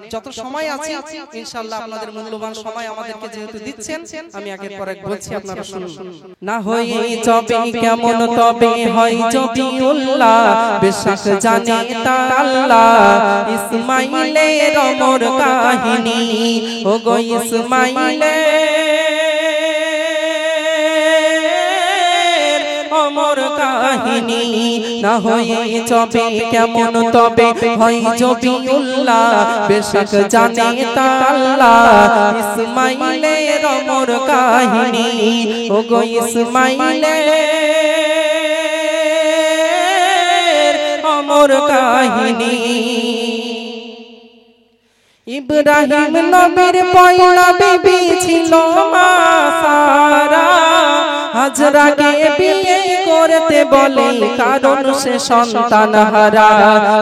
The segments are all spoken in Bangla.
যত সময় আছে ইনশাআল্লাহ আপনাদের মূল্যবান সময় আমাদেরকে যেহেতু দিচ্ছেন আমি আগের পর এক বলছি আপনারা শুনুন। না হয়ে যবে কেমন তবে হয় জবিউল্লাহ বেশক জানে তা আল্লাহ ইসমাইলের অমর কাহিনী ও গো অমর কাহিনী না হয়ে যবে কেমন তবে হয় জবিউল্লাহ বেশক জানে তা আল্লাহ ইসমাইলের অমর কাহিনী ও গো ইসমাইলের অমর কাহিনী। ইব্রাহিম নবীর পয়লা বিবি ছিল মা সারা হাজরাকে বিয়ে করতে বলে কারণ সে সন্তান হারা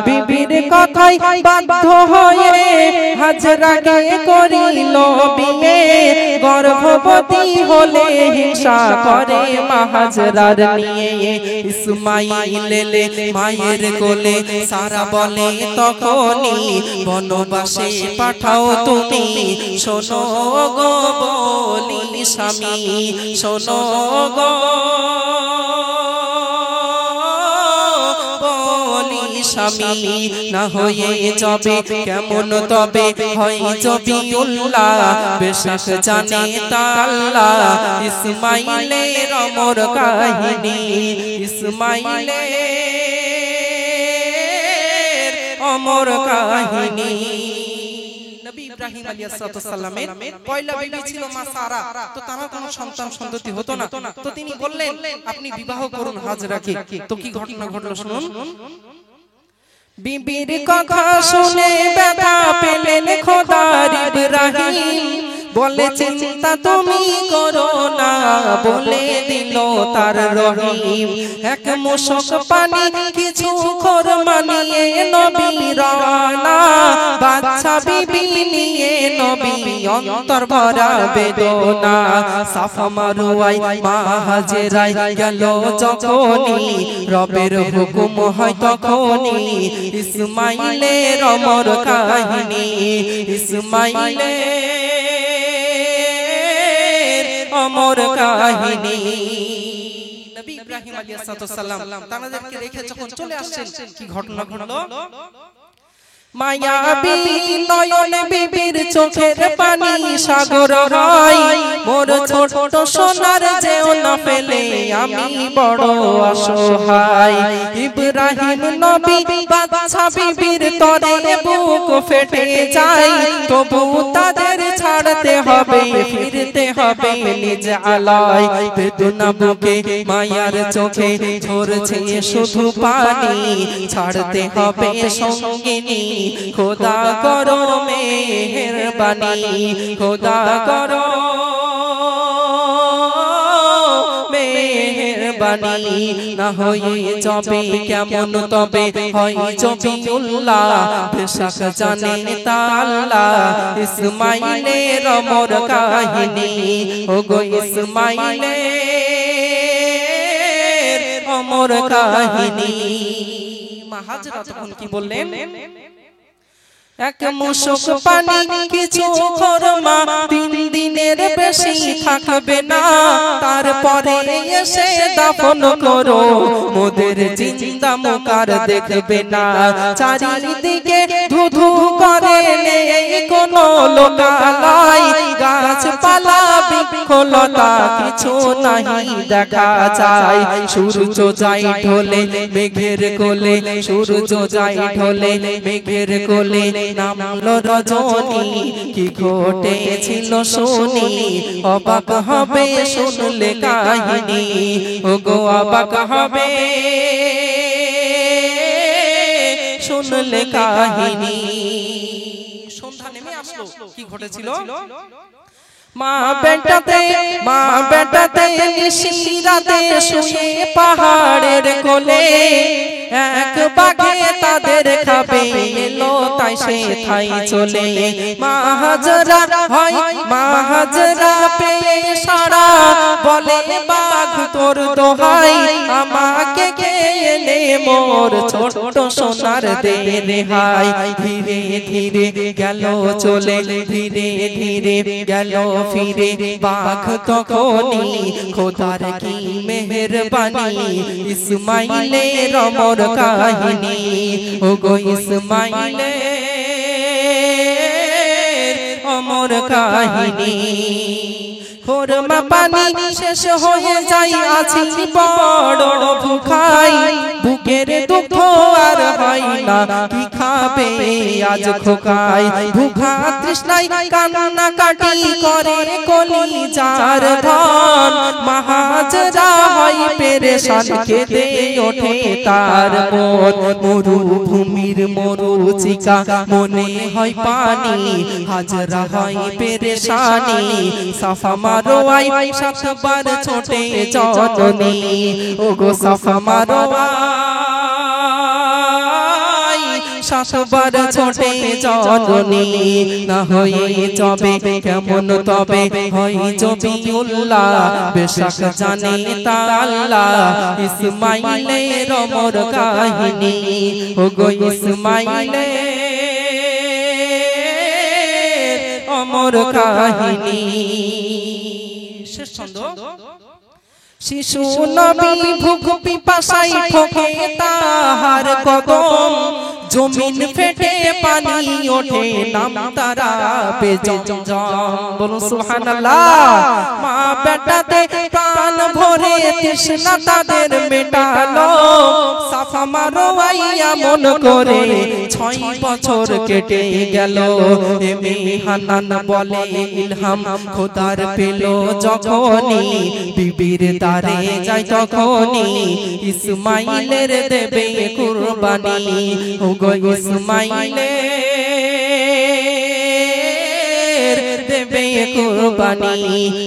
বিবির কথায় বাধ্য হয়ে হাজরাকে করিল বিয়ে গর্ভবতী হলে হিংসা করে মা হাজরার নিয়ে ইসমাইল এলে মায়ের কোলে সারা বলে তখনই বনবাসে পাঠাও তুমি শোনো গো বলি স্বামী শোনো গো বলি স্বামী না হয়ে যাবে কেমন তবে হয় জবিউল্লাহ বেশক জানে তা আল্লাহ ইসমাইলের অমর কাহিনী ইসমাইলের অমর কাহিনী। নবী ইব্রাহিম আলাইহিস সালামের পয়লা বিবি ছিল মা সারা, তো তার কোনো সন্তান সন্ততি হতো না, তো তিনি বললেন আপনি বিবাহ করুন হাজরাকে। তো কি ঘটনা ঘটলো শুনুন। বিবির কথা শুনে ব্যথা পেলেন খোদার ইব্রাহিম বলে চিন্তা তুমি করো না বলে দিল তার রহিম এক মুশক পানি কিছু খোরমা নিয়ে নবী রওনা বাচ্চা বিবি নিয়ে নবী অন্তর ভরা বেদনা সাফা মারওয়ায় মা হাজেরায় গেল যখনই রবের হুকুম হয় তখনই ইসমাইলের অমর কাহিনী ইসমাইলের অমর কাহিনী। নবী ইব্রাহিম আলাইহিস সালাম তাদেরকে রেখে যখন চলে আসছেন কি ঘটনা ঘটলো। মায়াবী নয়ন বিবির চোখের পানি সাগর হয় মোর ছোট সোনার যেও না ফেলে আমি বড় অসহায় ইব্রাহিম নবী বাদশা বিবির তরে বুক ফেটে যায় তবু তাদের ছাড়তে হবে ফিরতে হবে নিজ আলায় বেদনা বুকে মায়ার চোখে ঝরছে শুধু পানি ছাড়তে হবে সঙ্গিনী খোদা করো মেহেরবানি খোদা করো মেহেরবানি না হয়ে যাবে কেমন তবে হয় জবিউল্লাহ বেশক জানে তা আল্লাহ ইসমাইলের অমর কাহিনী ও গো ইসমাইলের অমর কাহিনী। মা হাজরা তখন কি বললেন এক মুশক পানি কিছু খোরমা 3 দিনের বেশি থাকবে না তারপরে এসে দাফন করো মোদের জিন্দা মুকার দেখবে না চারিদিকে ধুধু করে নেই কোনো লোকালয় গাছপালা বৃক্ষলতা কিছু নাহি দেখা যায় সূর্য যায় ঢলে মেঘের কোলে সূর্য যায় ঢলে মেঘের কোলে নামলো রজনী কি ঘটেছিল শুনি অবাক হবে শুনলে কাহিনী ও গো অবাক হবে শুনলে কাহিনী। সন্ধ্যা নেমে আসলো কি ঘটেছিল। মা বেটাতে নিশিরাতে শুয়ে পাহাড়ের কোলে এক বাঘে তাদের খাবে এলো তাই সে থাই চলে মা হাজরা পেয়ে সারা বলে বাঘ তোর দোহাই আমাকে খেয়ে নে মোর ছোট সোনার দে রেহাই ধীরে ধীরে গেল চলে ধীরে ধীরে গেল ফিরে বাঘ তখনই খোদার কি মেহেরবানি ইসমাইলের অমর কাহিনী ও গো ইসমাইলের অমর কাহিনী খোরমা পানি শেষ হয়ে যাই আছি বড় ভুখাই বুকের দুঃখ আর হয় না কি খাবে আজ খোকাই ভুখা তৃষ্ণায় কান্না কাটি করে কলিজার ধন মাহাজরা হয় পেরেশান খেতে ওঠে তার মন মরুভূমির মরুচিকা মনে হয় পানি হাজরা হয় পেরেশানি সাফা মারোয়াই সাতবার ছোটে জননী ও গো সাফা মারোয়াই সাতবার ছোটে জননী না হয়ে যাবে কেমন তবে হয় জবিউল্লাহ বেশক জানে তা আল্লাহ ইসমাইলের অমর কাহিনী ও গো ইসমাইলের অমর কাহিনী শেষ ছন্দ শিশু নবী ভুখ পিপাসায় ঠকে তাহার কদম জমিন ফেটে পানি ওঠে নাম তারা বেজম বলুন সুবহানাল্লাহ মা বেটাতে প্রাণ ভরে তৃষ্ণা তাদের মেটালো সাফা মারোয়াইয়া মন করে 6 বছর কেটে গেল এমে হানান বলে ইলহাম খোদার পেল যখনই বিবির দারে যায় তখনই ইসমাইলের দেবে কুরবানি ও গো ইসমাইলের দেবে কুরবানি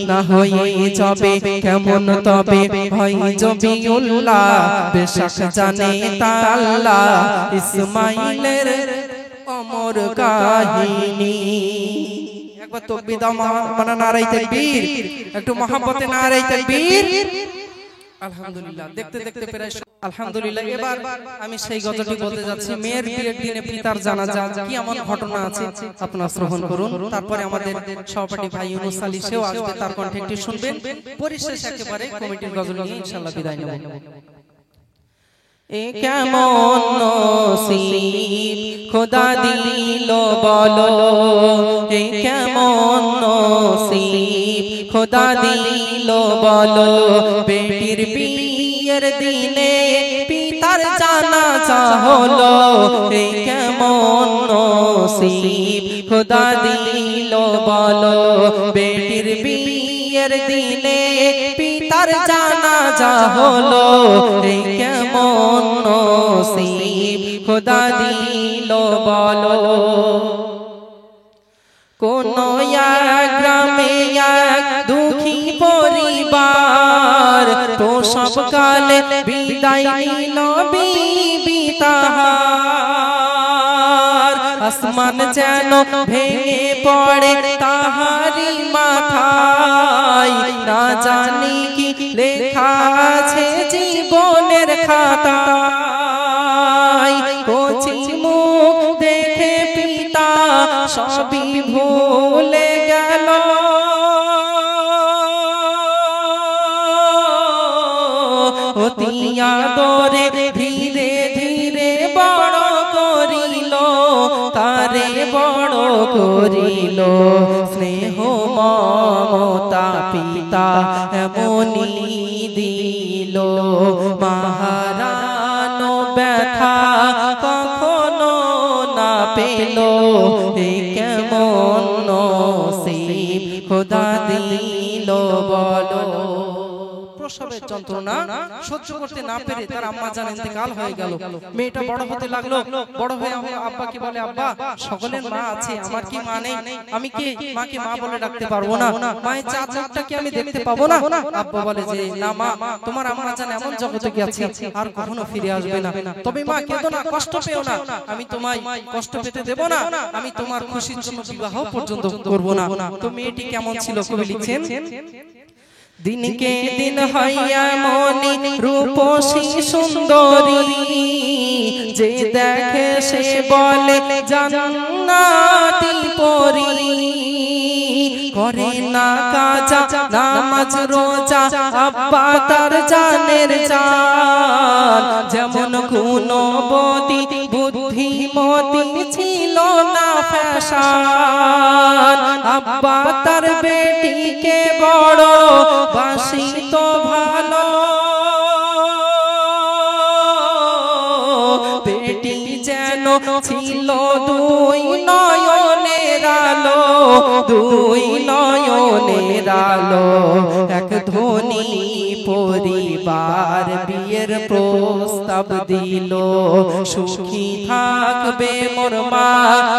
না হয়ে যাবে কেমন তবে হয় জবিউল্লাহ বেশক জানে তা আল্লাহ ইসমাইলের অমর কাহিনী একবার তাকবীর দাও মানা নারায়ে তাকবীর একটু মহব্বতে নারায়ে তাকবীর আলহামদুলিল্লাহ দেখতে দেখতে প্রায় আলহামদুলিল্লাহ এবার আমি সেই গজলটি বলতে যাচ্ছি মেয়ের বিয়ের দিনে পিতার জানাজা কি এমন ঘটনা আছে আপনারা শ্রবণ করুন তারপরে আমাদের সহপাঠী ভাই ইউনুস আলী সেও আসবে তার কণ্ঠে একটু শুনবেন পরিশেষে একেবারে কমিটির গজল নিয়ে ইনশাআল্লাহ বিদায় নেব এ কেমন নসিব খোদা দিল বলো এ কেমন নসিব খোদা দিল বলো বেটির বিয়ের দিনে পিতার জানাজা হলো এ কেমন নসিব খোদা দিল বলো বেটির বিয়ের দিনে পিতার জানাজা হলো এ কেমন নসিব খোদা দিল বলো কোন এক গ্রামে এক দুঃখী পরিবার প্রসব কালে বিদায় নিল বিবি তাহার আসমান যেন ভেঙে পড়ে তাহারি মাথায় না জানি কি লেখা আছে জীবনের খাতায় কচি মুখ দেখে পিতা সবই ভুলে গেল অতি আদরে ধীরে ধীরে বড় করিল তারে বড় করিল স্নেহ মমতা পিতা এমনি দিল মাহারানো ব্যথা কখনো না পেল এ কেমন নসিব খোদা দিল বলো প্রসবের যন্ত্রণা সহ্য করতে না পেরে তার আম্মা জান ইন্তেকাল হয়ে গেল। মেয়েটা বড় হতে লাগলো, বড় হয়ে আব্বাকে বলে, আব্বা সকলের মা আছে, আমার কি মা নেই? আমি কি মাকে মা বলে ডাকতে পারবো না? মায়ের চাঁদটা কি আমি দেখতে পাবো না? আব্বা বলে যে না মা, তোমার আম্মা জান এমন জগতে গেছে আর কখনো ফিরে আসবে না। তবে মা কেঁদো না, কষ্ট পেও না, আমি তোমায় কষ্ট পেতে দেব না, আমি তোমার খুশির জন্য বিবাহ পর্যন্ত করব না। তো মেয়েটি কেমন ছিল কবি লিখছেন, দিনকে দিন হইয়া মনি রূপসী সুন্দরী, যে দেখে সে বলে জান্নাতি পরী। করে না কাজা নামাজ রোজা আব্বা তার জানের জান, যেমন গুণবতী বুদ্ধিমতী ছিল না ফ্যাশন। আব্বা তার বেটিকে বড় বাসিত ভালো, বেটি যেন ছিল দুই নয়নের আলো, দুই নয়নের আলো। এক ধনী পরিবার বিয়ের প্রস্তাব দিল, সুখী থাকবে মোর মা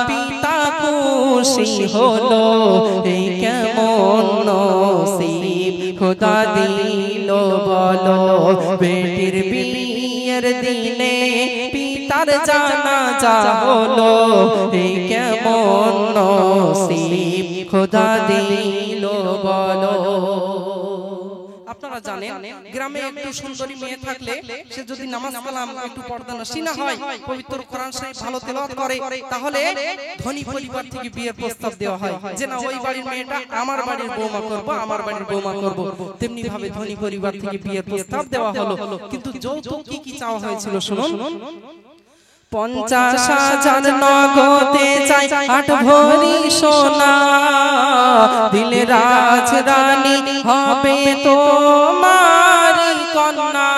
পিতা খুশি হলো। এই কেমন নসিব খোদা দিল বলো, বেটির বিয়ের দিনে পিতার জানাজা হলো। এই কেমন নসিব খোদা দিল বলো। আপনারা জানেন গ্রামে একটু সুন্দরী মেয়ে থাকলে সে যদি নামাজ কালাম একটু পর্দানশীল হয়, পবিত্র কোরআন শরীফ ভালো তেলাওয়াত করে, তাহলে ধনী পরিবার থেকে বিয়ের প্রস্তাব দেওয়া হয় যে না ওই বাড়ির মেয়েটা আমার বাড়ির বৌমা করব, আমার বাড়ির বৌমা করব। তেমনি ভাবে ধনী পরিবার থেকে বিয়ের প্রস্তাব দেওয়া হলো। কিন্তু যৌতুক কি চাওয়া হয়েছিল শুনুন, 50,000 নগদে চাই 8 ভরি সোনা, দিলে রাজ রানী হবে তোমারি কন্যা।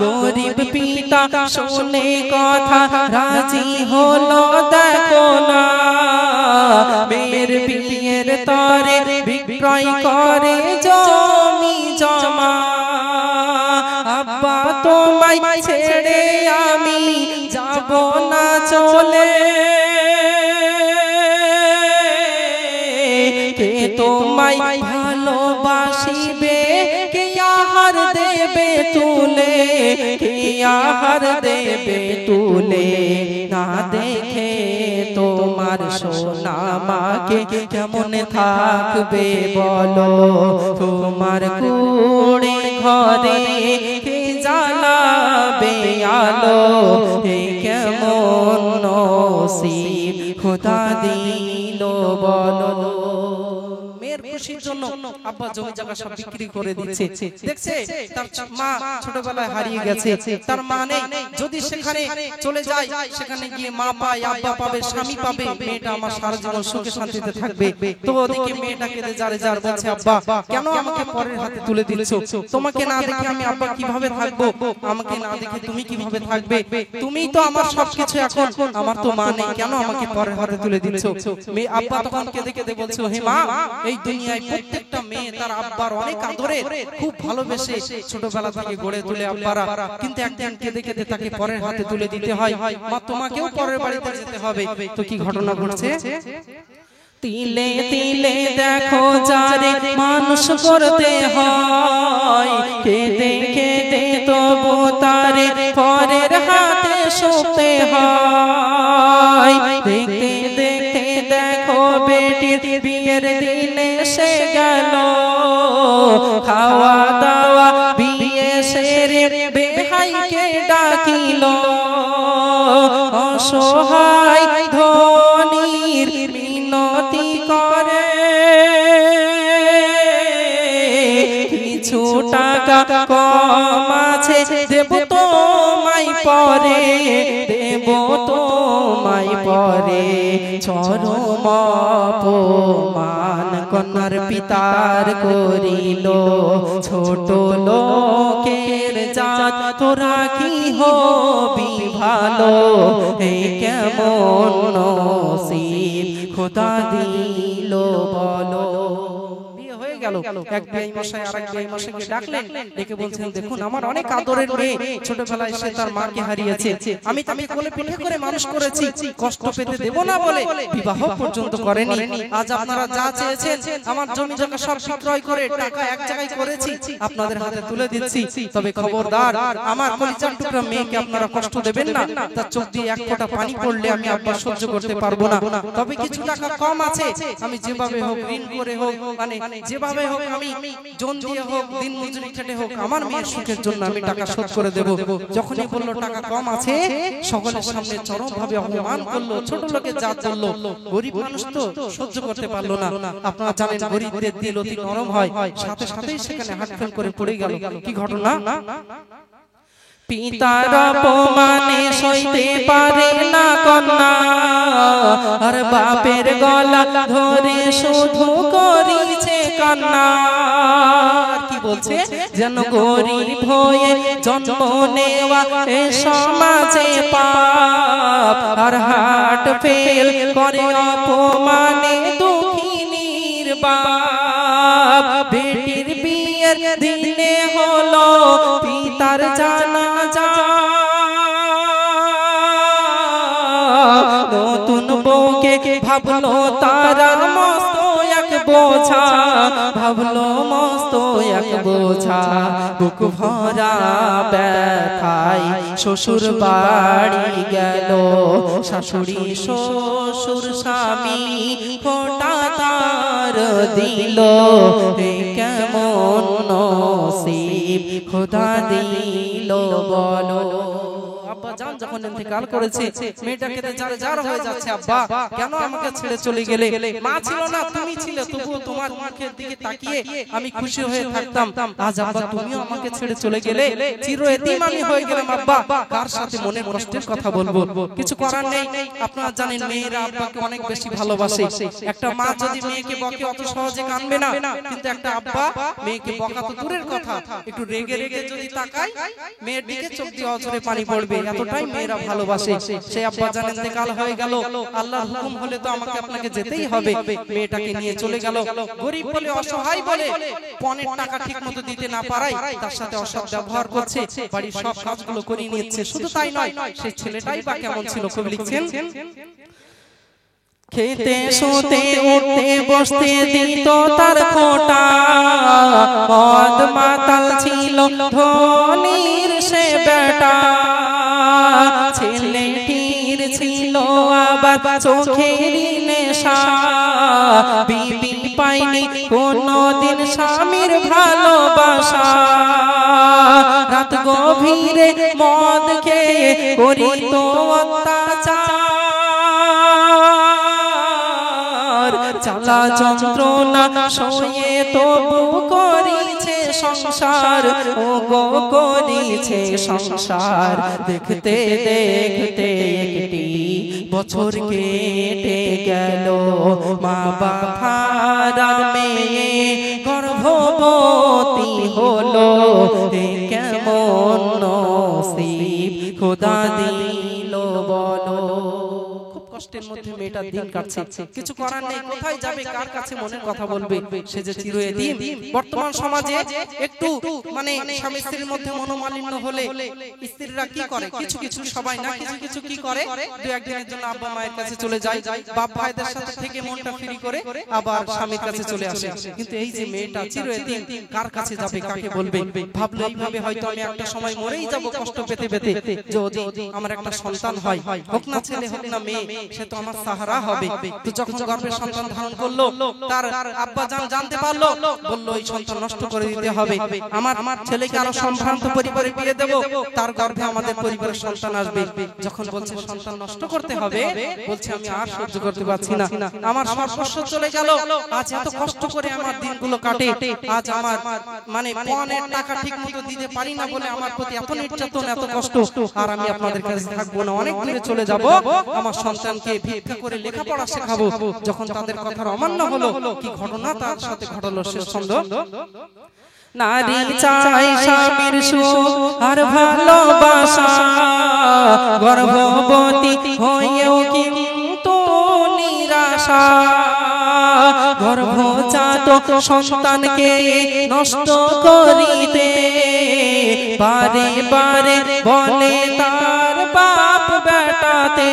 গরিব পিতা শুনে কথা রাজি হলো দেখো না, মেয়ের বিয়ের তরে বিক্রয় করে জমি জমা। আব্বা তোমায় ছেড়ে আমি যাব না চলে, কে তোমায় ভালোবাসিবে, কে আহার দেবে তুলে, কে আহার দেবে তুলে। না দেখে তোমার সোনা মাকে কেমন থাকবে বলো, তোমার কুড়ে ঘরে কে জ্বালাবে আলো। এই কেমন নসিব খোদা দিল বলো। মেয়ের খুশির জন্য আব্বা জমি জায়গা সব বিক্রি করে দিচ্ছে। দেখছে তার মা ছোটবেলায় হারিয়ে গেছে, তার মা নেই, যদি সেখানে চলে যায় সেখানে গিয়ে মা পায়, আব্বা পাবে, স্বামী পাবে, মেয়েটা আমার সারা জীবন সুখে শান্তিতে থাকবে। তো ওদিকে মেয়েটা কেঁদে যারে যার বলছে, আব্বা কেন আমাকে পরের হাতে তুলে দিচ্ছ? তোমাকে না দেখে আমি আব্বা কিভাবে থাকবো? আমাকে না দেখে তুমি কিভাবে থাকবে? তুমিই তো আমার সবকিছু, এখন আমার তো মা নেই, কেন আমাকে পরের হাতে তুলে দিচ্ছ? মেয়ে আব্বা তখন কেঁদে কেঁদে বলছে, হে মা, এই দুনিয়ায় প্রত্যেকটা মেয়ে তার আব্বার অনেক আদরে খুব ভালোবেসে ছোটবেলা থেকে গড়ে তোলে আব্বারা, কিন্তু একদিন কেঁদে কেঁদে তাকে পরের হাতে তুলে দিতে হয়। মা তোমাকেও পরের বাড়িতে যেতে হবে। তো কি ঘটনা ঘটছে, তিলে তিলে দেখো যারে মানুষ করতে হয়, কেঁদে কেঁদে তবু তারে পরের হাতে শুতে হয়। দেখতে দেখতে দেখো বেটির বিয়ের দিন এসে গেল, খাওয়া দাওয়া বিয়ে সেরে বেহাইকে ডাকিল। অসহায় ধনীর মিনতি করে, কিছু টাকা কম আছে দেব তোমায় পরে, দেব তোমায় পরে। চরম অপমান কন্যার পিতার করিল, ছোট লোকের জাত তোরা কি হবি ভালো। এই কেমন নসিব খোদা দিল বলো। বিয়ে হয়ে গেল। এক বিআই মশাই আরেক বিআই মশাইকে ডাকলেন, ডেকে বলছেন, দেখুন আমার অনেক আদরের মেয়ে, ছোটবেলায় সে তার মাকে হারিয়েছে, আমি তাকে কোলে পিঠে করে মানুষ করেছি, কষ্ট পেতে দেব না বলে বিবাহ পর্যন্ত করেনি। আজ আপনারা যা চেয়েছেন, আমার জমি জায়গা সব বিক্রয় করে টাকা এক জায়গায় করেছি, আপনাদের হাতে তুলে দিচ্ছি। তবে খবরদার, আমার কলিজার টুকরা মেয়েকে আপনারা কষ্ট দেবেন না। তার চোখ দিয়ে এক ফোঁটা পানি পড়লে আমি আব্বা সহ্য করতে পারবো না। তবে কিছু টাকা কম আছে, আমি যেভাবে হোক, ঋণ করে হোক, মানে যেভাবে হোক, আমি জন দিয়ে হোক, দিন মজুরি খেটে হোক, আমার মেয়ের সুখের জন্য আমি টাকা শোধ করে দেব। যখনই বললো টাকা কম আছে, সকলের সামনে চরম ভাবে অপমান করলো, ছোট লোকের জাত বললো। গরিব মানুষ তো সহ্য করতে পারলো না। আপনারা জানেন গরিবদের দিল অতি নরম হয়, সাথে সাথেই সেখানে হাত ফেল করে পড়ে গেল। কি ঘটনা? পিতার অপমানে সইতে পারে না কন্যা, আর বাপের গলা ধরে শুধু করিছে কান্না। কি বলছে? যেন গরিব হয়ে জন্ম নেওয়া এ সমাজে পাপ, আর হাট ফেল করে অপমানে দুঃখিনীর বাপ। বেটির বিয়ের দিনে হলো পিতার জানাজা, নতুন বউকে ভাবলো তারা মস্ত এক বোঝা, ভাবলো মস্ত এক বোঝা। বুক ভরা ব্যথায় শ্বশুর বাড়ি গেল, শাশুড়ি শ্বশুর স্বামী ফোঁটা তার দিল। কেমন নসিব খোদা দিল বলো। আব্বা জান যখন ইন্তেকাল করেছে, মেয়েটা কেঁদে যার যার হয়ে যাচ্ছে, আব্বা কেন আমাকে ছেড়ে চলে গেলে? মা ছিল না, তুমি ছিলে, তবুও তোমার মুখের দিকে তাকিয়ে আমি খুশি হয়ে থাকতাম। আজ আব্বা তুমিও আমাকে ছেড়ে চলে গেলে, চির এতিম আমি হয়ে গেলাম। আব্বা কার সাথে মনের কষ্টের কথা বলবো? কিছু করার নেই। আপনারা জানেন মেয়েরা আব্বাকে অনেক বেশি ভালোবাসে। একটা মা যদি মেয়েকে বকে অত সহজে কাঁদবে না, কিন্তু একটা আব্বা মেয়েকে বকা তো দূরের কথা, একটু রেগে রেগে যদি তাকায়, মেয়ের দিকে চোখ দিয়ে অঝরে পানি পড়বে, এতটাই মেয়েরা ভালোবাসে। সেই আব্বা জান ইন্তেকাল হয়ে গেল, আল্লাহর হুকুম হলে তো আমাকে আপনাকে যেতেই হবে। মেয়েটাকে নিয়ে চলে গেল। গরিব বলে, অসহায় বলে, পনের টাকা ঠিক মতো দিতে না পারায় তার সাথে অসৎ ব্যবহার করছে, বাড়ির সব কাজগুলো করিয়ে নিচ্ছে। শুধু তাই নয়, সেই ছেলেটাই বা কেমন ছিল? কবি লিখছেন, খেতে শুতে উঠতে বসতে দিত তার খোঁটা, মদ মাতাল ছিল ধনির সে বেটা। ছেলেটির ছিল আবার চোখের নেশা, বিবি পাইনি কোনদিন স্বামীর ভালোবাসা। রাত গভীরে মদ খেয়ে করিত অত্যাচার, জ্বালা যন্ত্রণা সয়ে তবু করিছে সংসার, ও গো করিছে সংসার। দেখতে দেখতে একটি বছর কেটে গেল, মা বাবার মেয়ে গর্ভবতী হলো। কেমন নসিব খোদা দিল বলো। কষ্টের মধ্যে মেয়েটা দিন কাটছে, কিছু করার নেই। কোথায় যাবে, কার কাছে মনের কথা বলবে? সে যে চির এতিম। বর্তমান সমাজে একটু মানে স্বামী স্ত্রীর মধ্যে মনোমালিন্য হলে স্ত্রীরা কি করে? কিছু কিছু, সবাই না, কিছু কিছু কি করে, দু একদিনের জন্য আব্বা মায়ের কাছে চলে যায়, বাপ ভাইদের সাথে থেকে মনটা ফ্রি করে আবার স্বামীর কাছে চলে আসে। কিন্তু এই যে মেয়েটা চির এতিম, কার কাছে যাবে, কাকে বলবে? ভাবলো এইভাবে হয়তো আমি একটা সময় মরেই যাব কষ্ট পেতে পেতে, যদি আমার একটা সন্তান হয়, হোক না ছেলে হোক না মেয়ে, সে তো আমার সাহারা হবে। তো যখন গর্ভে সন্তান ধারণ করলো, তার আব্বা জান জানতে পারলো, বললো এই সন্তান নষ্ট করে দিতে হবে, আমার ছেলেকে আরো সম্ভ্রান্ত পরিবারে বিয়ে দেব, তার গর্ভে আমাদের পরিবারের সন্তান আসবে। যখন বলছে সন্তান নষ্ট করতে হবে, বলছে আমি আর সহ্য করতে পারছি না, আমার সর্বস্ব চলে গেল, আজ এত কষ্ট করে আমার দিনগুলো কাটে, আজ আমার মানে পনের টাকা ঠিক মতো দিতে পারি না বলে আমার প্রতি এত নির্যাতন, এত কষ্ট, আর আমি আপনাদের কাছে থাকবো না, অনেক দূরে চলে যাব, আমার সন্তানকে ভিক্ষা করে লেখাপড়া শেখাবো। যখন তাদের কথার অমান্য হলো, কি ঘটনা তার সাথে ঘটলো শেষ ছন্দ। নারী চাই স্বামীর সুখ আর ভালোবাসা, গর্ভবতী হয়েও কিন্তু নিরাশা, গর্ভজাত সন্তানকে নষ্ট করিতে বারে বারে বলে তার বাপ বেটাতে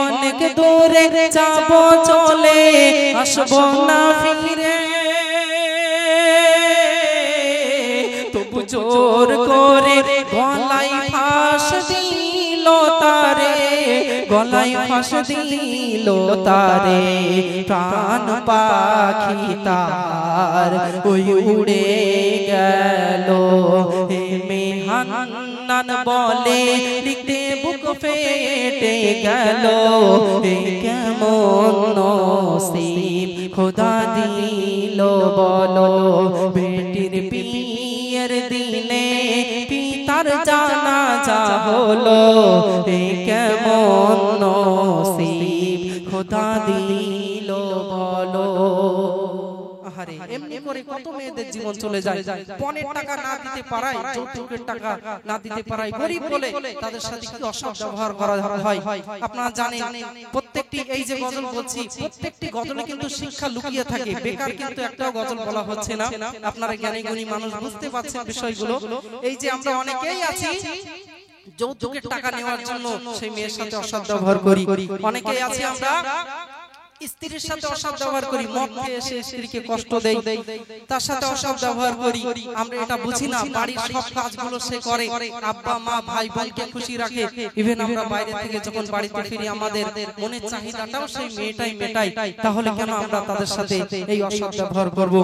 অনেক দূরে যাব চলে আসবো না ফিরে তবু জোর করে গলায় ফাঁস দিল তারে গলায় ফাঁস দিল তারে প্রাণ পাখি তার ওই উড়ে গেল হে মেহান্নান বলে লিখতে বুক ফেটে গেল হে কেমন নসিব খোদা দিল বলো বেটির বিয়ের দিনে পিতার জানাজা হলো হে কেমন নসিব খোদা দিল বলো আহারে এমনি করে কত মেয়েদের জীবন চলে যায় পনের টাকা না দিতে পারায় যৌতুকের টাকা না দিতে পারায় গরিব বলে তাদের সাথে কি অসৎ ব্যবহার করা হয় আপনারা জানেন প্রত্যেকটি এই যে গজল বলছি প্রত্যেকটি গজলে কিন্তু শিক্ষা লুকিয়ে থাকে বেকার কিন্তু একটাও গজল বলা হচ্ছে না আপনারা জ্ঞানী গুণী মানুষ বুঝতে পারছেন বিষয়গুলো এই যে আমরা অনেকেই আছি যৌতুকের টাকা নেওয়ার জন্য সেই মেয়ের সাথে অসৎ ব্যবহার করি অনেকেই আছি আমরা স্ত্রীর সাথে অসৎ ব্যবহার করি মদ খেয়ে এসে স্ত্রীকে কষ্ট দেই তার সাথে অসৎ ব্যবহার করি আমরা এটা বুঝি না বাড়ির সব কাজগুলো সে করে আব্বা মা ভাই বোনকে খুশি রাখে ইভেন আমরা বাইরে থেকে যখন বাড়িতে ফিরি আমাদের মনের চাহিদাটাও সেই মেয়েটাই মেটাই তাহলে কেন আমরা তাদের সাথে এই অসৎ ব্যবহার করব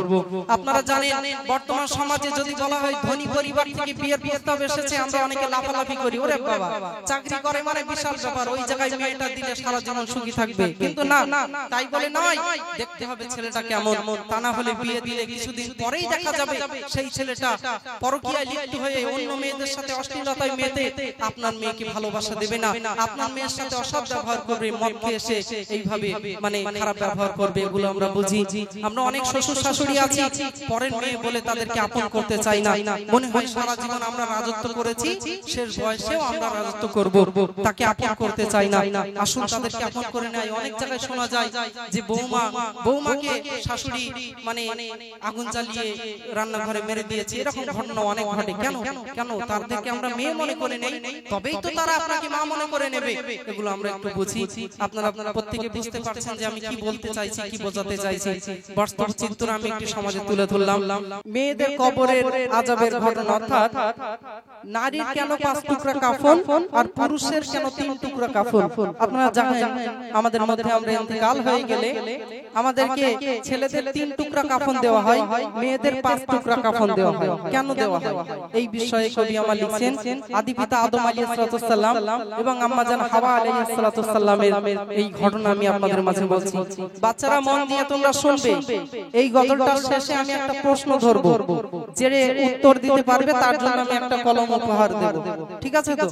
আপনারা জানেন বর্তমান সমাজে যদি বলা হয় ধনী পরিবার থেকে বিয়ের প্রস্তাব এসেছে আমরা অনেকে লাফালাফি করি ওরে বাবা চাকরি করে মানে বিশাল ব্যাপার ওই জায়গায় মেয়েটা দিলে সারা জীবন সুখী থাকবে কিন্তু না তাই বলে নয় দেখতে হবে ছেলেটা কেমন তা না হলে বিয়ে দিলে কিছুদিন পরেই দেখা যাবে সেই ছেলেটা পরকীয়ায় লিপ্ত হয়ে অন্য মেয়েদের সাথে অশ্লীলতায় মেতে আপনার মেয়েকে ভালোবাসা দেবে না আপনার মেয়ের সাথে অসৎ ব্যবহার করবে মদ খেয়ে এসে এইভাবে মানে খারাপ ব্যবহার করবে এগুলো আমরা বুঝি আমরা অনেক শ্বশুর শাশুড়ি আছি পরের মেয়ে বলে তাদেরকে আপন করতে চাই না মনে হয় সারা জীবন আমরা রাজত্ব করেছি শেষ বয়সেও আমরা রাজত্ব করব তাকে আপন করতে চাই না আসুন তাদেরকে আপন করে নেয় অনেক জায়গায় শোনা যায় যে বৌমাকে শাশুড়ি মানে আগুন জ্বালিয়ে রান্নাঘরে মেরে দিয়েছে এরকম ঘটনা অনেক ঘটে কেন কেন তাদেরকে আমরা মেয়ে মনে করে নেই তবেই তো তারা আপনাকে মা মনে করে নেবে এগুলো আমরা একটু বুঝি আপনারা প্রত্যেকে বুঝতে পারছেন যে আমি কি বলতে চাইছি কি বোঝাতে চাইছি বাস্তব চিত্র আমি একটু সমাজে তুলে ধরলাম মেয়েদের কবরের আযাবের ঘটনা অর্থাৎ নারীর কেন 5 টুকরা কাফন আর পুরুষের কেন 3 টুকরা কাফন আপনারা জানেন আমাদের মধ্যে আমরা ইন্তেকাল হয়ে গেলে আমাদেরকে ছেলেদের 3 টুকরা কাফন দেওয়া হয় মেয়েদের 5 টুকরা কাফন দেওয়া হয় কেন দেওয়া হয় এই বিষয়ে কবি আমার লিখছেন আদি পিতা আদম আলাইহিস সালাম এবং আম্মা জান হাওয়া আলাইহিস সালামের এই ঘটনা আমি আপনাদের মাঝে বলছি বাচ্চারা মন দিয়ে তোমরা শুনবে এই গজলটার শেষে আমি একটা প্রশ্ন ধরব যে উত্তর দিতে পারবে তার জন্য আমি একটা কলম উপহার দেব ঠিক আছে তো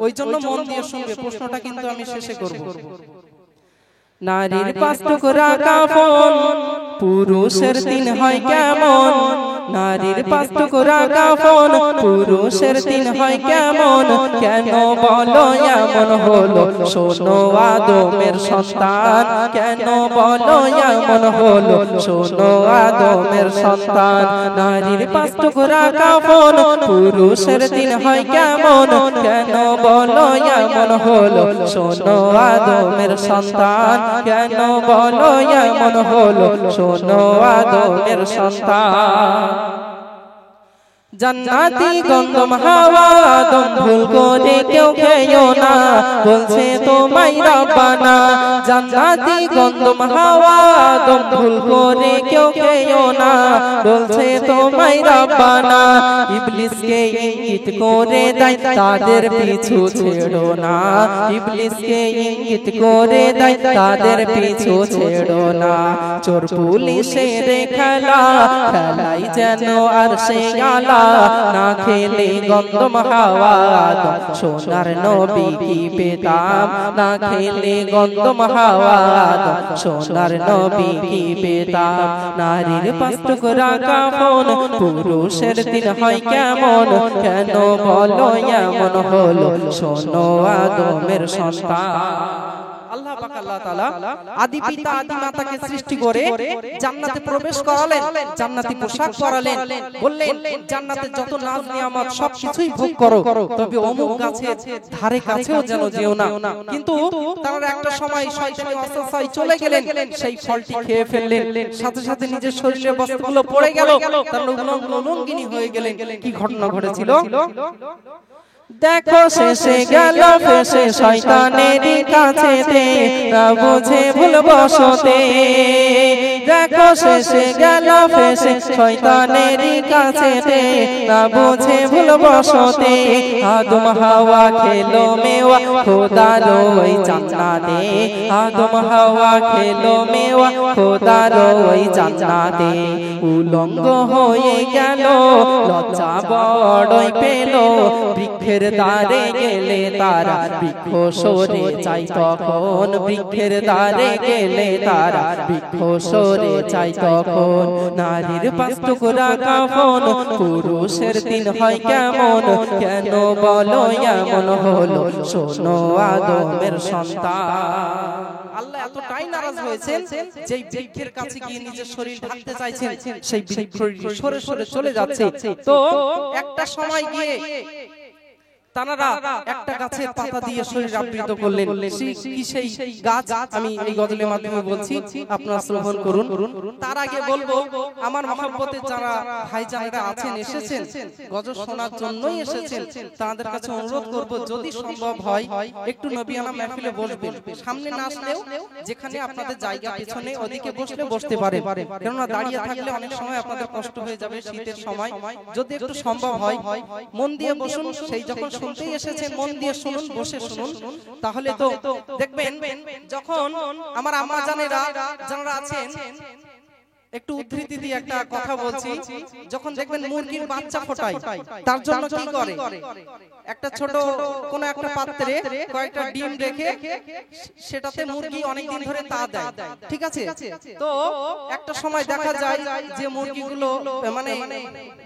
ওই জন্য মন দিয়ে শুনবে প্রশ্নটা কিন্তু আমি শেষে করব নারীর 5 টুকরা কাফন পুরুষের 3 হয় কেমন নারীর 5 টুকরা কাফন পুরুষের 3 হয় কেমন কেন বলো এমন হলো শোনো আদমের সন্তান কেন বলো এমন হলো শোনো আদমের সন্তান নারীর 5 টুকরা কাফন পুরুষের 3 হয় কেমন কেন বলো এমন হলো শোনো আদমের সন্তান কেন বলো এমন হলো শোনো আদমের সন্তান জান্নাতি গন্ধম হাওয়া আদম ভুল করে কেউ খেয়ো না বলছে তোমায় রব্বানা জান্নাতি গন্ধম হাওয়া আদম ভুল করে কেউ খেয়ো না বলছে তোমায় রব্বানা ইবলিসকে ইঙ্গিত করে দেয় তাদের পিছু ছেড়ো না ইবলিসকে ইঙ্গিত করে দেয় তাদের পিছু ছেড়ো না চোর পুলিশের খেলা খেলাই যেন আর সে আলা না খেলে গন্ধম হাওয়া সোনার নবী কি পেতাম না খেলে গন্ধম হাওয়া সোনার নবী কি পেতাম নারীর 5 টুকরা কাফন পুরুষের 3 হয় কেমন কেন বলো এমন হলো শোনো আদমের সন্তান আল্লাহ পাক আল্লাহ তাআলা আদি পিতা আদি মাতাকে সৃষ্টি করে জান্নাতে প্রবেশ করালেন, জান্নাতি পোশাক পরালেন, বললেন জান্নাতে যত নাজ নিয়ামত সবকিছুই ভোগ করো, তবে অমুক গাছের ধারে কাছেও যেন যেও না। কিন্তু তারা একটা সময় শয়তানি ওয়াসওয়াসায় চলে গেলেন, সেই ফলটি খেয়ে ফেললেন, সাথে সাথে নিজের শরীরের বস্ত্রগুলো পড়ে গেল, তারা উলঙ্গিনী হয়ে গেলেন। কি ঘটনা ঘটেছিল দেখো, শেষে গেল ফেসে শয়তানের কাছেতে, না বুঝে ভুল বসতে। দেখো শেষে গেল ফেসে শয়তানের কাছেতে, না বুঝে ভুল বসতে। আদম হাওয়া খেলো মেওয়া খোদার ওই জান্নাতে, আদম হাওয়া খেলো মেওয়া খোদার ওই জান্নাতে। উলঙ্গ হয়ে গেল, লজ্জা বড়ই পেল, বৃক্ষের দ্বারে গেলে তারা বৃক্ষ সরে চাই তখন, বৃক্ষের দ্বারে গেলে তারা বৃক্ষ সরে চাই তখন। নারীর 5 টুকরা কাফন, পুরুষের 3 হয় কেমন, কেন বলো এমন হলো, শোনো আদমের সন্তান। আল্লাহ এতটাই নারাজ হয়েছেন যে বৃক্ষের কাছে গিয়ে নিজের শরীর ঢাকতে চাইছেন, সেই বৃক্ষ সরে সরে চলে যাচ্ছে। তো একটা সময় গিয়ে তানারা একটা গাছের পাতা দিয়ে শরীর আবৃত করলেন। সেই গাছ আমি এই গজলের মাধ্যমে বলছি, আপনারা শ্রবণ করুন। তার আগে বলবো, আমার মহব্বতের যারা ভাইজানেরা আছেন, এসেছেন গজল শোনার জন্যই এসেছেন, তাদের কাছে অনুরোধ করব যদি সম্ভব হয় একটু নবিয়ানা মাহফিলে বসবেন। সামনে না আসলেও যেখানে আপনাদের জায়গা পেছনে ওদিকে বসলে বসতে পারেন, কেননা দাঁড়িয়ে থাকলে অনেক সময় আপনাদের কষ্ট হয়ে যাবে শীতের সময়। যদি একটু সম্ভব হয় মন দিয়ে বসুন, সেই যখন শুনতেই এসেছেন মন দিয়ে শুনুন, বসে শুনুন, তাহলে তো দেখবেন যখন আমার আম্মা জানেরা যারা আছেন, একটু উদ্ধৃতি দিয়ে একটা কথা বলছি, যখন দেখবেন মুরগির বাচ্চা ফোটায়, তার জন্য কি করে, একটা ছোট কোন একটা পাত্রে কয়েকটা ডিম রেখে সেটাতে মুরগি অনেকদিন ধরে তা দেয়, ঠিক আছে। তো একটা সময় দেখা যায় যে মুরগিগুলো মানে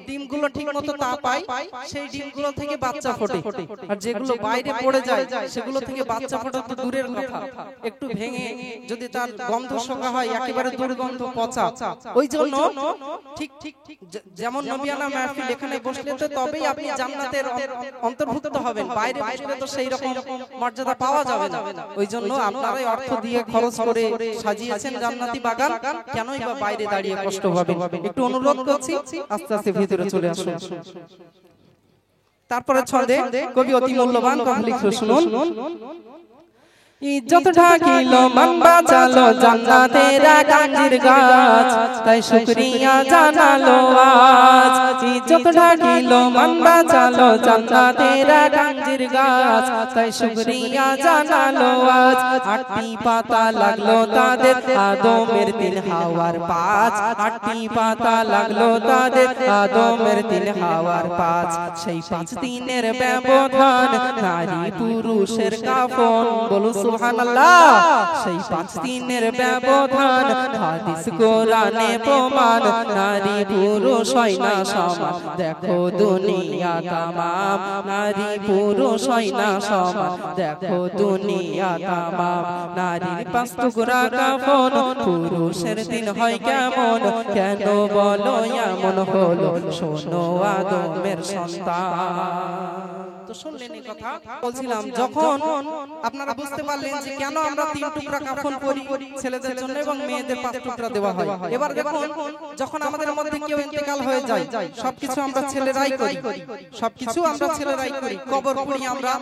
ডিমগুলো ঠিকমতো তা পায়, সেই ডিমগুলো থেকে বাচ্চা ফোটে, আর যেগুলো বাইরে পড়ে যায় সেগুলো থেকে বাচ্চা ফোটা তো দূরের কথা, একটু ভেঙে যদি তার গন্ধ শোকা হয় একেবারে দুর্গন্ধ পচা। ওই জন্য ঠিক যেমন নবিয়ানা মাহফিল এখানে বসলে তো তবেই আপনি জান্নাতের অন্তর্ভুক্ত হবেন, বাইরে বসলে তো সেই রকম মর্যাদা পাওয়া যাবে না। ওই জন্য আপনারাই অর্থ দিয়ে খরচ করে সাজিয়েছেন জান্নাতি বাগান, কেনই বা বাইরে দাঁড়িয়ে কষ্ট পাবেন। একটু অনুরোধ করছি আস্তে আস্তে ভিতরে চলে আসুন। তারপরে ছন্দে কবি অতি মূল্যবান কথা লিখলো, শুনুন। ইজ্জত ঢাকিল মান বাঁচালো জান্নাতের কাঞ্জির গাছ, তাই শুকরিয়া জানালো আজ। ইজ্জত ঢাকিল মান বাঁচালো জান্নাতের কাঞ্জির গাছ, তাই শুকরিয়া জানালো আজ। 8টি পাতা লাগলো তাদের আদমের 3 হাওয়ার 5, 8টি পাতা লাগলো তাদের আদমের 3 হাওয়ার 5। সেই 5 দিনের ব্যবধান, নারী পুরুষের কাফন, বলো সুবহানাল্লাহ। সেই 5 দিনের ব্যবধান, হাদিস কোরআনে প্রমাণ, নারী পুরুষ হয় না সমান, দেখো দুনিয়া তামাম, নারী পুরুষ হয় না সমান, দেখো দুনিয়া তামাম। নারীর 5 টুকরা কাফন, পুরুষের 3 হয় কেমন, কেন বলো এমন হলো, শোনো আদমের সন্তান। তো শুনলেন এই কথা, বলছিলাম যখন আপনারা বুঝতে পারলেন যে কেন আমরা 3 টুকরা কাফন করি ছেলেদের জন্য এবং মেয়েদের 5 টুকরা দেওয়া হয়। এবার দেখুন, যখন আমাদের মধ্যে কেউ ইন্তেকাল হয়ে যায়, সবকিছু আমরা ছেলেরাই করি, সবকিছু আমরা ছেলেরাই করি। কবর করি আমরা,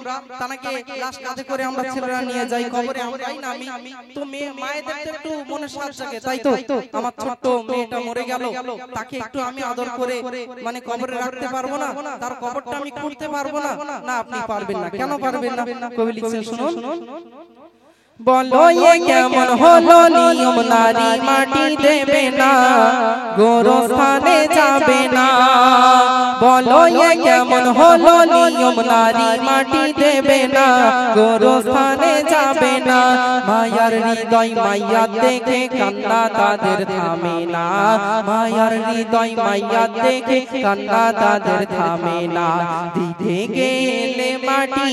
তাকে লাশ কাঁধে করে আমরা ছেলেরা নিয়ে যাই কবরে, আমরাই নামি। তো মায়েদের তো একটু মনে সাজ জাগে, তাই তো আমার ছোট্ট মেয়েটা মরে গেল, তাকে একটু আমি আদর করে মানে কবরে রাখতে পারবো না, তার কবরটা আমি খুঁড়তে পারবো না? না, আপনি পারবেন না। কেন পারবেন না? কবি লিখছেন, শুনুন। বলো এ কেমন হলো নিয়ম, নারী মাটি দেবে না, গোরস্থানে যাবে না। বলো এ কেমন হলো নিয়ম, নারী মাটি দেবে না, গোরস্থানে যাবে না। মায়ার হৃদয় মাইয়া দেখে কান্না তাদের থামে না, মায়ার হৃদয় মাইয়া দেখে কান্না তাদের থামে না। দিতে গেলে মাটি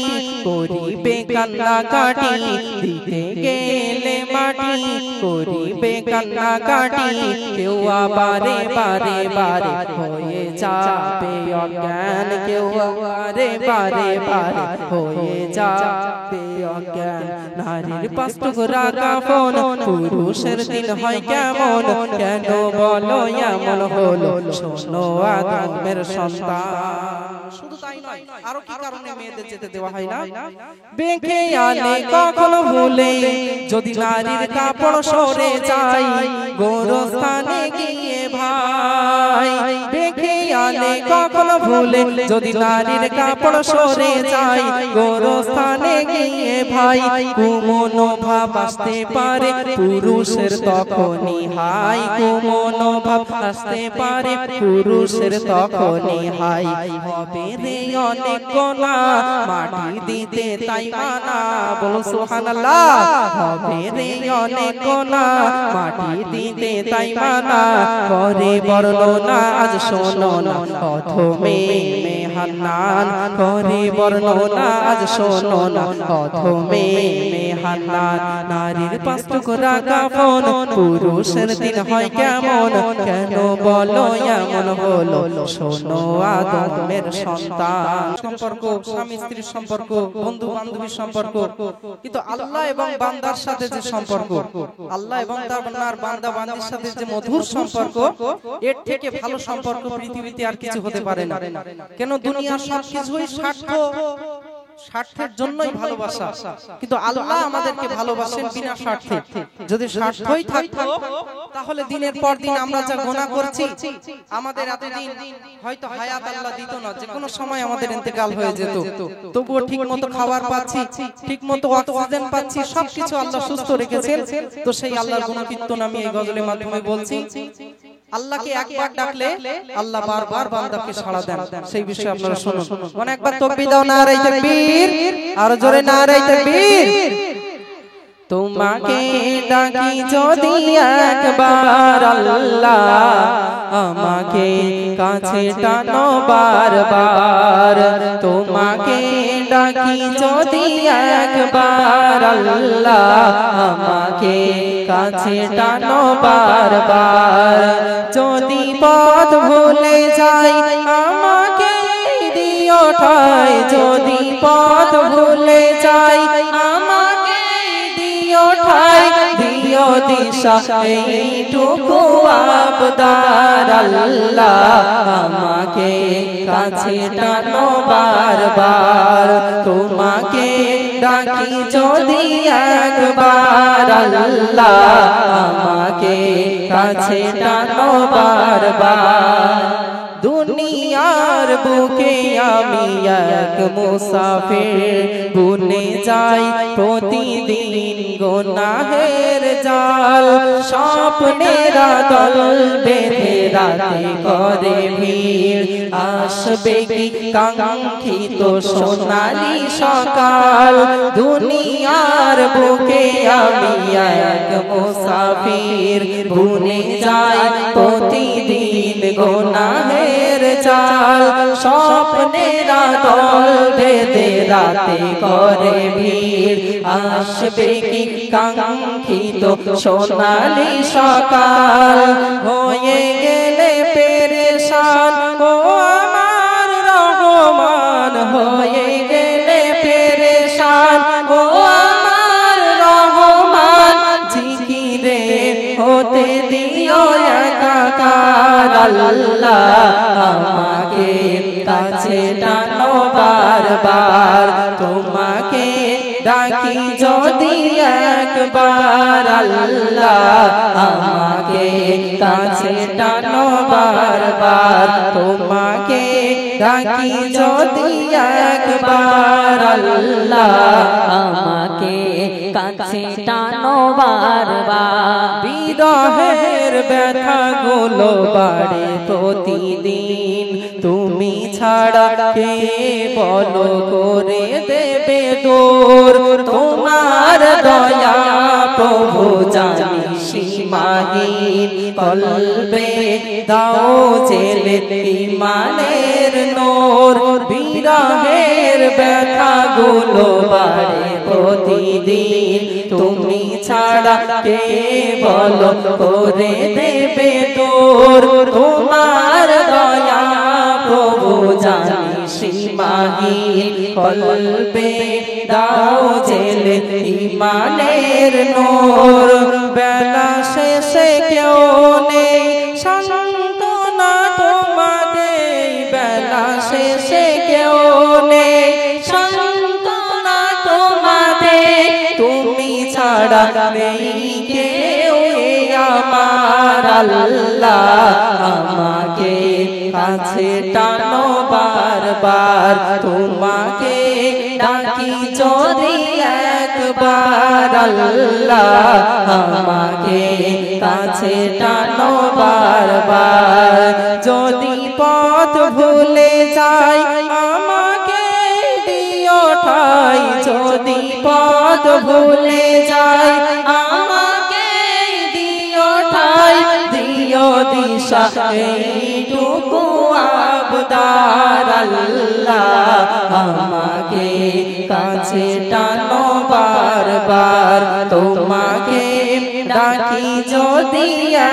করিবে কান্না কাটি, দিতে গেলে মাটি করিবে কান্না কাটি। কেউ বারে বারে বারে হয়ে যাবে অজ্ঞান, কেউ বারে বারে বারে হয়ে যাবে অজ্ঞান। নারীর 5 টুকরা কাফন, পুরুষের দিন হয় কেমন, কেন বলো এমন হলো, শোনো আদমের সন্তান। শুধু তাই নয়, আরো কি কারণে মেয়েদের যেতে দেওয়া হয় না? বেঁকে আনে কখনো ভুলে যদি নারীর কাপড় সরে যায়, গোরস্থানে গিয়ে ভাই। বেঁকে আনে কখনো ভুলে যদি নারীর কাপড় সরে যায়, গোরস্থানে গিয়ে ভাই। কুমনোভাব আসতে পারে পুরুষের তখনই হাই, কুমনোভাব আসতে পারে পুরুষের তখনই হাই। হবে রে অনেক গোনা মাটি দিতে তাই মানা, বলো সুবহানাল্লাহ। হবে রে অনেক গোনা মাটি দিতে তাই মানা, করে বর্ণনা আজ শোনো না প্রথমে মেহান্নান, করে বর্ণনা আজ শোনো না প্রথমে মেহান্নান। নারীর 5 টুকরা কাফন, পুরুষের দিন হয় কেমন, কেন বলো এমন হলো, শোনো আদমের সন্তান। সম্পর্ক স্বামী স্ত্রীর সম্পর্ক, বন্ধু বান্ধবীর সম্পর্ক, কিন্তু আল্লাহ এবং বান্দার সাথে যে সম্পর্ক, আল্লাহ এবং তার বান্দা বান্দির সাথে যে মধুর সম্পর্ক, এর থেকে ভালো সম্পর্ক পৃথিবীতে আর কিছু হতে পারে না। কেন দুনিয়ার সবকিছুই স্বার্থের জন্যই ভালোবাসা, কিন্তু আল্লাহ আমাদেরকে ভালোবাসেন বিনা স্বার্থে। যদি স্বার্থই থাকতো তাহলে দিনের পর দিন আমরা যা গুনাহ করছি, আমাদের এতদিন হয়তো হায়াত আল্লাহ দিত না, যে কোনো সময় আমাদের ইন্তেকাল হয়ে যেত। তবুও ঠিক মতো খাবার পাচ্ছি, ঠিক মতো অক্সিজেন পাচ্ছি, সবকিছু আল্লাহ সুস্থ রেখেছেন। তো সেই আল্লাহর গুণকীর্তন আমি এই গজলের মাধ্যমে বলছি। আল্লাহকে একবার ডাকলে আল্লাহ বারবার বান্দাকে সাড়া দেন, সেই বিষয়ে আপনারা শুনুন। মানে একবার তাকবীর দাও, নারে তাকবীর, আর জোরে নারে তাকবীর। তোমাকে ডাকি যদি একবার আল্লাহ, আমাকে কাছে টানো বারবার। তোমাকে ডাকি যদি একবার আল্লাহ, আমাকে কাছে টানো বারবার। যদি পথ ভুলে যাই আমাকে দিও ঠাই, যদি পথ ভুলে যাই আমাকে দিও ঠাই। দিও দিশা এইটুকু আবদার আল্লাহ, আমাকে কাছে টানো বারবার। তোমাকে ডাকি যদি একবার আল্লাহ, আমাকে কাছে টানো বারবার। দুনিয়ার বুকে আমি এক মুসাফির, বুনে যাই প্রতিদিন গুনাহের জাল। স্বপ্নের দল বেঁধে রাতে করে ভিড়, আসবে কি কাঙ্ক্ষিত সোনালি সকাল। দুনিয়ার বুকে আমি এক মুসাফির, বুনে যাই প্রতিদিন গুনাহের জাল। স্বপ্নের দল বেঁধে রাতে করে ভিড়, আসবে কি কাঙ্ক্ষিত সোনালি সকাল। হয়ে গেলে পেরেশান ও আমার রহমান, হয়ে গেলে পেরেশান ও আমার রহমান। জিকিরে হতে দিও একাকার আল্লাহ, আমাকে কাছে টানো বারবার। তোমাকে ডাকি যদি একবার আল্লাহ, আমাকে কাছে টানো বারবার। তোমাকে ডাকি যদি একবার আল্লাহ, আমাকে কাছে টানো বারবার। বিরহের ব্যথা গুলো বাড়ে প্রতিদিন তুমি ছাড়া কে বলো করে দেবে দূর তোমার দয়া প্রভু জানি সীমাহীন কলবে দাও জেলে ঈমানের নূর বিরহের ব্যথা গুলো বাড়ে প্রতিদিন তুমি ছাড়া কে বলো করে দেবে দূর তোমার দয়া প্রভু জানি সীমাহীন কলবে দাও জেলে ঈমানের নূর বেলা শেষে কেউ নেই সান্ত্বনা তোমাদের বেলা শেষে কেউ নেই সান্ত্বনা তোমাদের তুমি ছাড়া নেই কেউ আমার আল্লাহ আমাকে কাছে টানো বারবার তোমাকে ডাকি যদি একবার আল্লাহ আমাকে কাছে টানো বারবার যদি পথ ভুলে যাই আমাকে দিও ঠাই যদি পথ ভুলে যাই আমাকে দিও ঠাই দিও দিশা এইটুকু আবদার আল্লাহ আমাকে কাছে টানো বারবার তোমাকে ডাকি যদি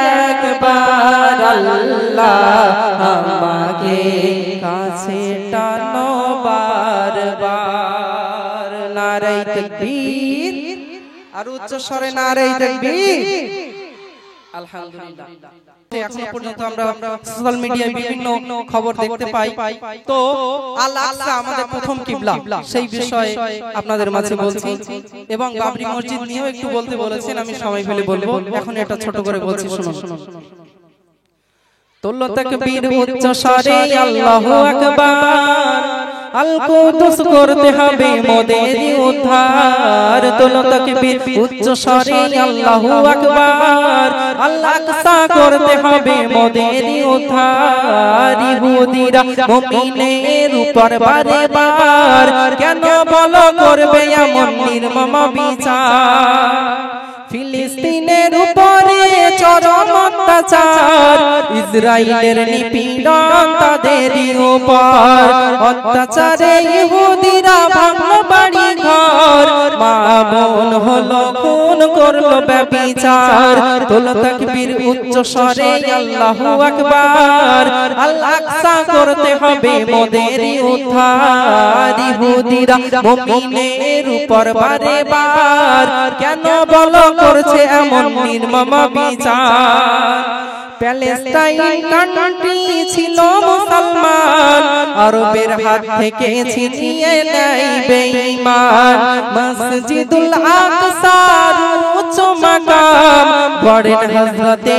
একবার আল্লাহ আমাকে কাছে টানো বারবার নারে তাকবীর আর উচ্চ স্বরে নারে তাকবীর আলহামদুলিল্লাহ এখনো পর্যন্ত আমরা সোশ্যাল মিডিয়ায় বিভিন্ন খবর দেখতে পাই তো আল আকসা আমাদের প্রথম কিবলা সেই বিষয়ে আপনাদের মাঝে বলছি এবং বাবরি মসজিদ নিয়েও একটু বলতে বলেছেন আমি সময় পেলে বলবো এখন এটা ছোট করে বলছি শুনুন তোলো তাকবীর উচ্চ স্বরে আল্লাহু আকবার আল কুদুস করতে হবে মোদের উদ্ধার তোলো তাকবীর উচ্চ স্বরে আল্লাহু আকবার আল আকসা করতে হবে মোদের উদ্ধার ইহুদিরা মুমিনের উপর বারে বার কেন বলো করবে এমন নির্মম বিচার ফিলিস্তিনের উপরে চরম অত্যাচার ইসরায়েলের নিপীড়ন তাদেরই উপর অত্যাচারে ইহুদিরা ভাঙল বাড়ি ঘর মা বোন হলো খুন করলো ব্যভিচার তোলো তাকবীর উচ্চ স্বরে আল্লাহু আকবার আল আকসা করতে হবে মোদেরই উদ্ধার ইহুদিরা মুমিনের উপর বারে বার কেন বলো করছে এমন নির্মম বিচার প্যালেস্টাইন কান্ট্রি ছিল মুসলমান আরবের হাত থেকে ছিনিয়ে নেয় বেঈমান মসজিদুল আকসার উচ্চ মাকাম গড়েন হযরতে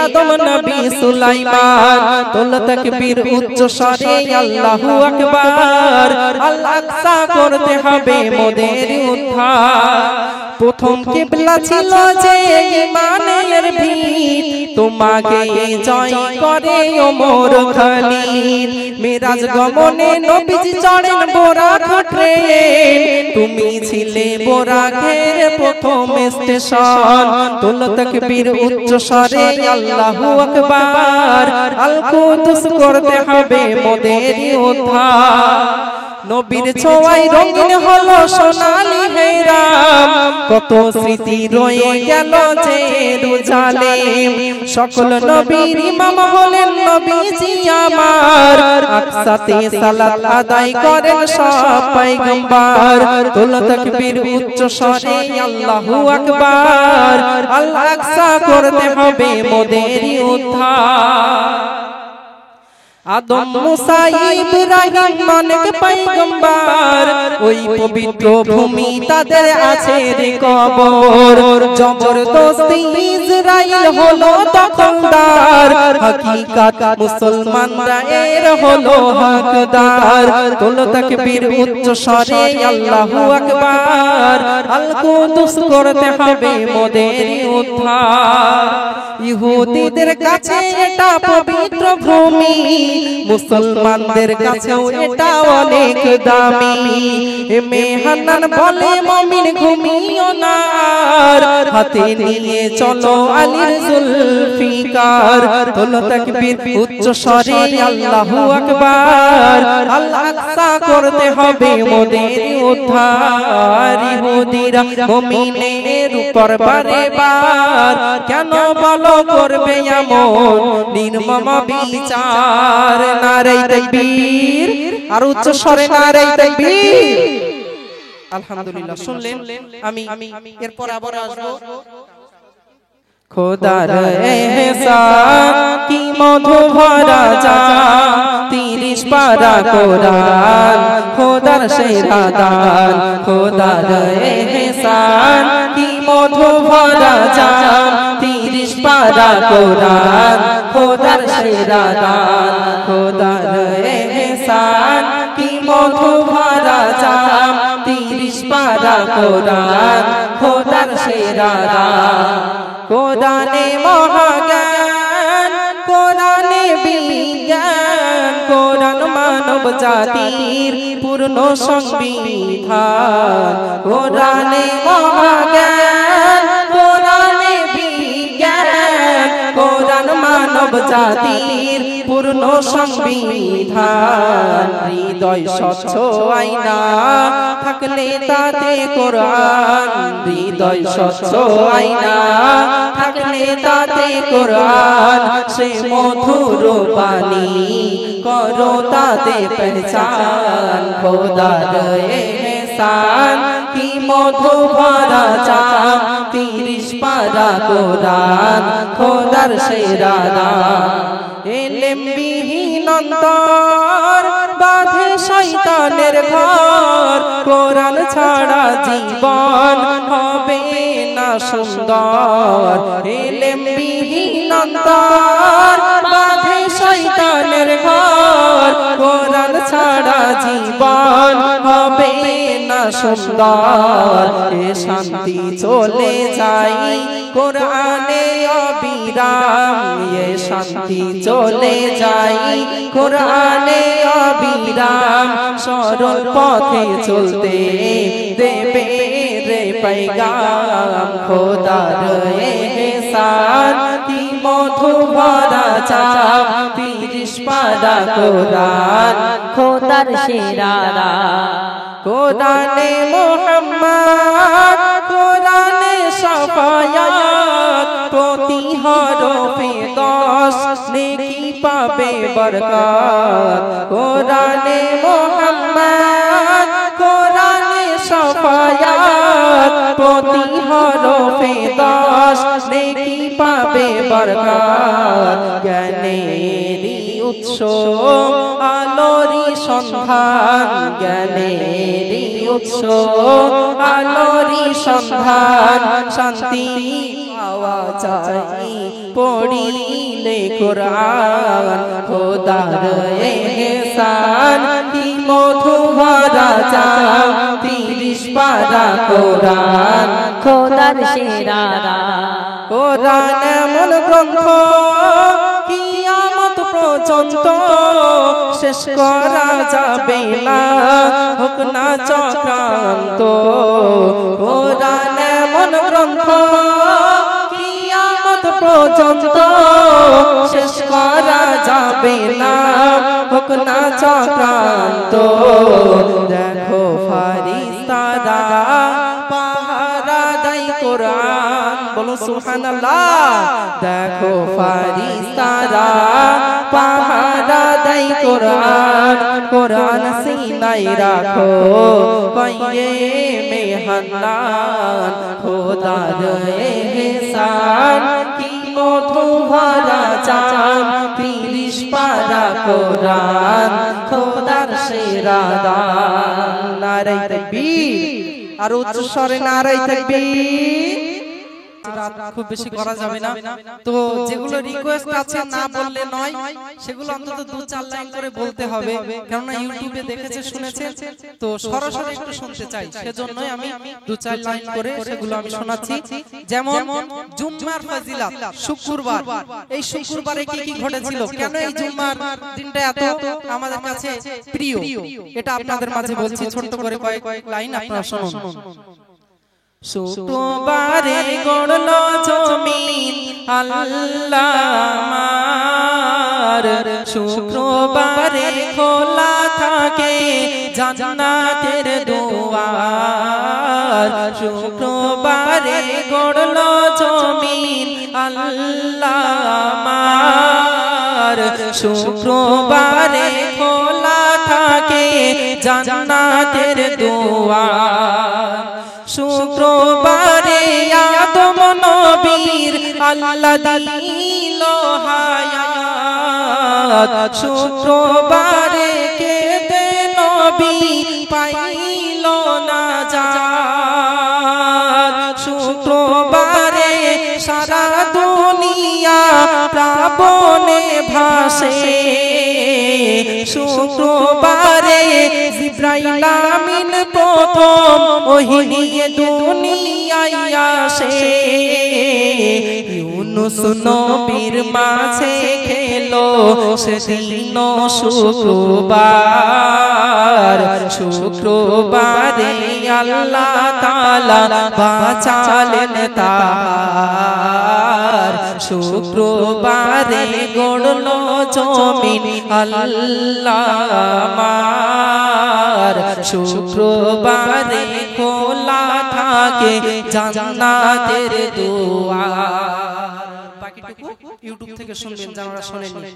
আদম নবী সুলাইমান তোলো তাকবীর উচ্চ স্বরে আল্লাহু আকবার আল আকসা করতে হবে মোদের উদ্ধার প্রথম কিবলা ছিল যে ঈমানের ভিত তোমাকে জয় করে ওমর খলিল মিরাজ গমনে নবীজি চড়েন বোরাক ট্রেন তুমি ছিলে বোরাকের প্রথম স্টেশন তোলো তাকবীর উচ্চ স্বরে আল্লাহু আকবার আল কুদুস করতে হবে মোদেরই উদ্ধার নবীর ছোঁয়ায় রঙিন হলো সোনালী হেরাম কত স্মৃতি রয়ে গেল জেরুজালেম সকল নবীর ইমাম হলেন নবীজি আমার আকসাতে সালাত আদায় করেন সব পয়গম্বর তোলো তাকবীর উচ্চ স্বরে আল্লাহু আকবার আল আকসা করতে হবে মোদেরই উদ্ধার আদম মুসা ইব্রাহিম অনেক পয়গম্বর ওই পবিত্র ভূমি তাদের আছে রে কবর জবরদস্তি ইসরাইল হলো দখলদার হাকিকাত মুসলমানরা এর হলো হকদার তোলো তাকবীর উচ্চ স্বরে আল্লাহু আকবার আল কুদুস করতে হবে মোদের উদ্ধার ইহুদিদের কাছে এটা পবিত্র ভূমি মুসলমানদের কাছেও এটা অনেক দামি মেহান্নান বলে মুমিন ঘুমিও না হাতে নিয়ে চলো আলীর জুলফিকার তোলো তাকবীর উচ্চ স্বরে আল্লাহু আকবার আল আকসা করতে হবে মোদের উদ্ধার ইহুদিরা মুমিনের উপর বারে বার কেন বলো করবে এমন নির্মম বিচার নারে তাকবীর আর উচ্চ স্বরে নারে তাকবীর আলহামদুলিল্লাহ শুনলেন আমি এরপর আবার আসবো খোদার এহসান কি মধু ভরা জাম 30 পারা কোরআন খোদার সেরা দান খোদার এহসান কি মধু ভরা জাম 30 পারা কোরআন খোদার সেরা দান খোদার এহসান কি মধু ভরা জাম 30 পারা কোরআন খোদার সেরা দান কোরআনে মহাজ্ঞান কোরআনে বিজ্ঞান কোরআন মানব জাতির পূর্ণ সংবিধান কোরআনে মহাজ্ঞান কোরআনে বিজ্ঞান কোরআন মানব জাতির পূর্ণ সংবিধান হৃদয় স্বচ্ছ আয়না থাকলে তাতে কোরআন হৃদয় স্বচ্ছ আয়না থাকলে তাতে কোরআন সে মধুর বাণী করো তাতে পহচান খোদার এহসান কি মধু ভরা জাম 30 পারা কোরআন খোদার সেরা দান ইলম বিহীন অন্তর বাঁধে শয়তানের ঘর কোরআন ছাড়া জীবন হবে না সুন্দর ইলম বিহীন অন্তর বাঁধে শয়তানের ঘর কোরআন ছাড়া জীবন হবে না সুন্দর এ শান্তি চলে যায় কোরআনে অবিরাম এ শান্তি চলে যায় কোরআনে অবিরাম সরল পথে চলতে দেবে রে पैगाम খোদার এহসান কি মধু ভরা জাম 30 পারা কোরআন খোদার সেরা কোরআনে মুহাম্মদ কোরআনে শাফায়াত প্রতি হরফে 10 নেকি পাবে বরকত কোরআনে মুহাম্মদ কোরআনে শাফায়াত প্রতি হরফে 10 নেকি পাবে বরকত জ্ঞানেরই উৎস আলোরি সন্ধান জ্ঞানেরই উৎস আলোরি সন্ধান শান্তি পাওয়া যায় পড়িলে কোরআন খোদার এহসান কি মধু ভরা জাম 30 পারা কোরআন খোদার সেরা কোরআন এমন গ্রন্থ কিয়ামত পর্যন্ত শেষ করা যাবে না হোক না চক্রান্ত কোরআন এমন গ্রন্থ কিয়ামত পর্যন্ত শেষ করা যাবে না হোক না চক্রান্ত দেখো ফারিস্তারা পাহারা দেয় কোরআন বলো সুবহানাল্লাহ দেখো ফারিস্তারা পাহারা দেয় কোরআন কোরআন সিনায় রাখো পায়ে মেহান্নান খোদার এহসান কি মধু ভরা জাম 30 পারা কোরআন খোদার সেরা দান নারে তাকবীর আর উচ্চ স্বরে নারে তাকবীর রাত খুব বেশি করা যাবে না, তো যেগুলো রিকোয়েস্ট আছে না বললে নয়, সেগুলো অন্তত 2-4 লাইন করে বলতে হবে, কারণ ইউটিউবে দেখেছে শুনেছে তো সরাসরি একটু শুনতে চাই, সেজন্যই আমি 2-4 লাইন করে সেগুলো আমি শোনাচ্ছি। যেমন জুম্মার ফজিলত, শুক্রবার, এই শুক্রবারে কি কি ঘটেছিল, কেন এই জুম্মার দিনটা এত আমাদের কাছে প্রিয়, এটা আপনাদের মাঝে বলছি ছোট করে কয়েক লাইন আপনারা শুনুন। শুক্রবারে গড়লো জমিন আল্লাহ আমার, শুক্রবারে খোলা থাকে জান্নাতের দুয়ার, শুক্রবারে গড়লো জমিন আল্লাহ আমার, শুক্রবারে খোলা থাকে জান্নাতের দুয়ার, শুক্রবারে আদম নবীর আল্লাহ দিল হায়াত, শুক্রবারে কেঁদে নবী পাইল নাজাত, শুক্রবারে সারা দুনিয়া প্লাবনে ভাসে, শুক্রবারে জিবরাইল আমিন প্রথম ওহী নিয়ে দুনিয়ায় আসে, ইউনুস নবীর মাঝে খেলো সেদিন শুক্রবার, শুক্রবারে আল্লাহ তাআলা বাঁচালেন তার, শুক্রবারে গড়লো জমিন আল্লাহ আমার, শুক্রবারে খোলা থাকে জান্নাতের দুয়ার। বাকিটুকু ইউটিউব থেকে শুনবেন যারা শোনেননি।